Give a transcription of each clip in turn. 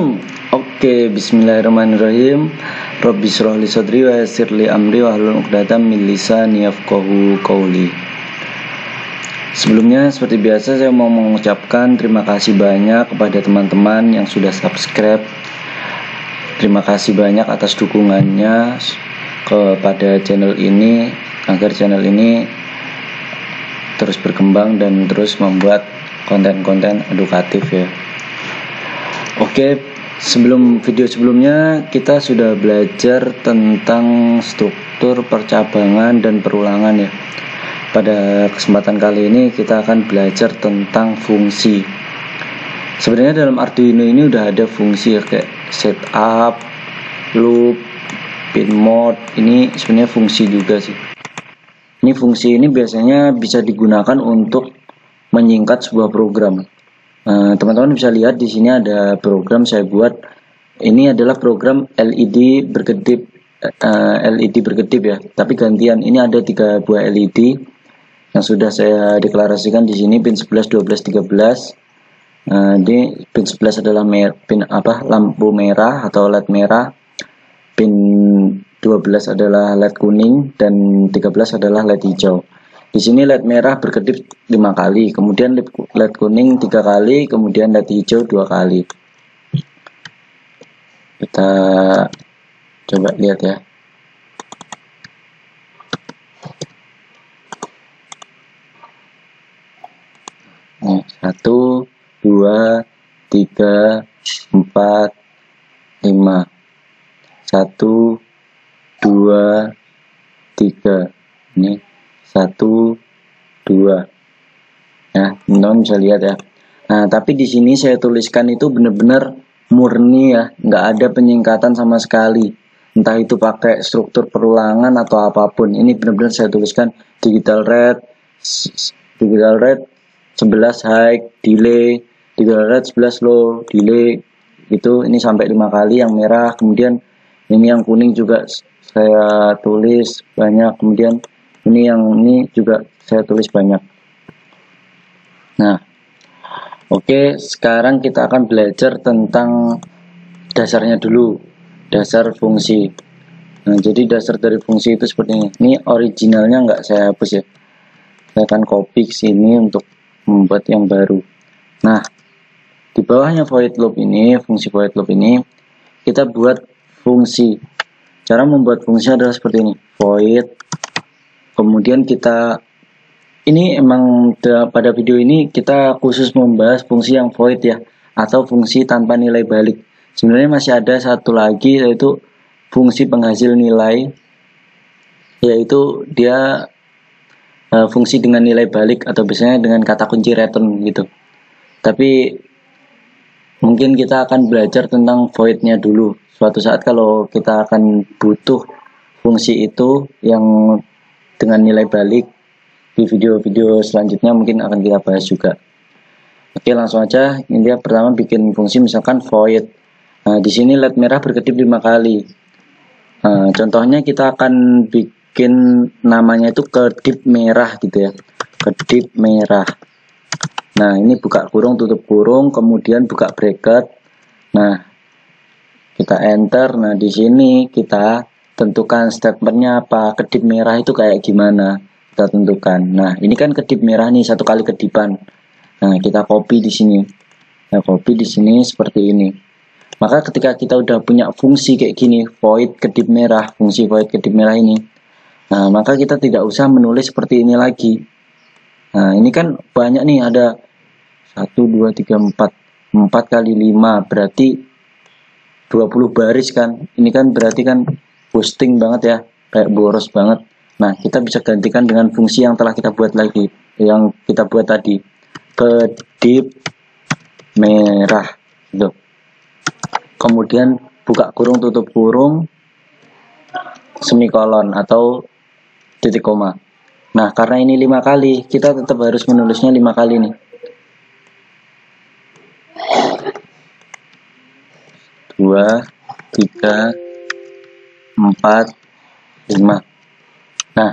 Oke, bismillahirrahmanirrahim. Rabbi shrah li sadri wa yassir li amri wa hlul 'uqdatam min lisani yafqahu qawli. Sebelumnya seperti biasa saya mau mengucapkan terima kasih banyak kepada teman-teman yang sudah subscribe. Terima kasih banyak atas dukungannya kepada channel ini, agar channel ini terus berkembang dan terus membuat konten-konten edukatif ya. Oke, sebelum video sebelumnya kita sudah belajar tentang struktur percabangan dan perulangan ya. Pada kesempatan kali ini kita akan belajar tentang fungsi. Sebenarnya dalam Arduino ini udah ada fungsi ya, kayak setup, loop, pin mode. Ini sebenarnya fungsi juga sih. Ini fungsi ini biasanya bisa digunakan untuk menyingkat sebuah program. Teman-teman bisa lihat di sini ada program saya buat. Ini adalah program LED berkedip, ya. Tapi gantian, ini ada 3 buah LED yang sudah saya deklarasikan di sini, pin 11, 12, 13. Di pin 11 adalah pin lampu merah atau LED merah. Pin 12 adalah LED kuning dan 13 adalah LED hijau. Di sini LED merah berkedip 5 kali, kemudian LED kuning 3 kali, kemudian LED hijau 2 kali. Kita coba lihat ya. Nih, 1, 2, 3, 4, 5. 1, 2, 3. Ini 1, 2. Nah, teman-teman bisa lihat ya. Nah, tapi di sini saya tuliskan itu benar-benar murni ya, nggak ada penyingkatan sama sekali. Entah itu pakai struktur perulangan atau apapun. Ini benar-benar saya tuliskan digital red 11 high, delay, digital red 11 low, delay. Itu ini sampai 5 kali yang merah. Kemudian ini yang kuning juga saya tulis banyak. Kemudian ini juga saya tulis banyak. Nah, oke, sekarang kita akan belajar tentang dasarnya dulu, dasar fungsi. Nah, jadi dasar dari fungsi itu seperti ini. Ini originalnya nggak saya hapus ya. Saya akan copy ke sini untuk membuat yang baru. Nah, di bawahnya void loop ini, fungsi void loop ini, kita buat fungsi. Cara membuat fungsi adalah seperti ini. Void. Kemudian ini emang pada video ini kita khusus membahas fungsi yang void ya, atau fungsi tanpa nilai balik. Sebenarnya masih ada satu lagi, yaitu fungsi penghasil nilai, yaitu dia fungsi dengan nilai balik atau biasanya dengan kata kunci return gitu. Tapi mungkin kita akan belajar tentang voidnya dulu. Suatu saat kalau kita akan butuh fungsi itu yang dengan nilai balik, di video-video selanjutnya mungkin akan kita bahas juga. Oke, langsung aja. Ini dia pertama bikin fungsi misalkan void. Nah, di sini LED merah berkedip 5 kali. Contohnya kita akan bikin namanya itu kedip merah gitu ya. Kedip merah. Nah, ini buka kurung, tutup kurung, kemudian buka bracket. Nah, kita enter. Nah, di sini kita tentukan statementnya apa, kedip merah itu kayak gimana, kita tentukan. Nah, ini kan kedip merah nih, 1 kali kedipan. Nah, kita copy di sini. Nah, copy di sini seperti ini. Maka ketika kita udah punya fungsi kayak gini, void kedip merah, fungsi void kedip merah ini, nah, maka kita tidak usah menulis seperti ini lagi. Nah, ini kan banyak nih, ada 1, 2, 3, 4 kali 5, berarti 20 baris kan. Ini kan berarti kan boosting banget ya, kayak boros banget. Nah, kita bisa gantikan dengan fungsi yang telah kita buat lagi, yang kita buat tadi, kedip merah gitu. Kemudian buka kurung, tutup kurung, semikolon atau titik koma. Nah, karena ini 5 kali, kita tetap harus menulisnya 5 kali nih. 2, 3, 4, 5. Nah,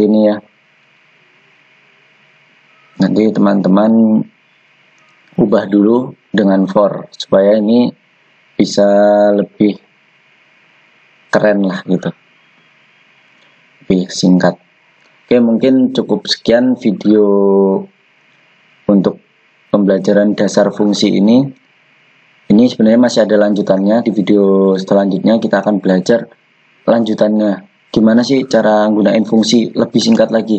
seperti ini ya. Nanti teman-teman ubah dulu dengan for supaya ini bisa lebih keren lah gitu, lebih singkat. Oke, mungkin cukup sekian video untuk pembelajaran dasar fungsi ini. Ini sebenarnya masih ada lanjutannya. Di video selanjutnya kita akan belajar lanjutannya, gimana sih cara gunain fungsi lebih singkat lagi.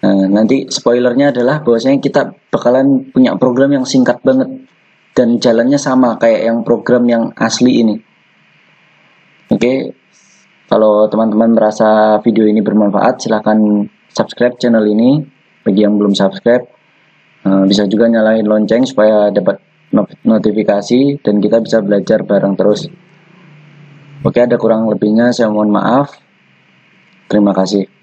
Nah, nanti spoilernya adalah bahwasanya kita bakalan punya program yang singkat banget dan jalannya sama kayak yang program yang asli ini. Oke, kalau teman-teman merasa video ini bermanfaat, silahkan subscribe channel ini. Bagi yang belum subscribe, bisa juga nyalain lonceng supaya dapat notifikasi dan kita bisa belajar bareng terus. Oke, ada kurang lebihnya saya mohon maaf. Terima kasih.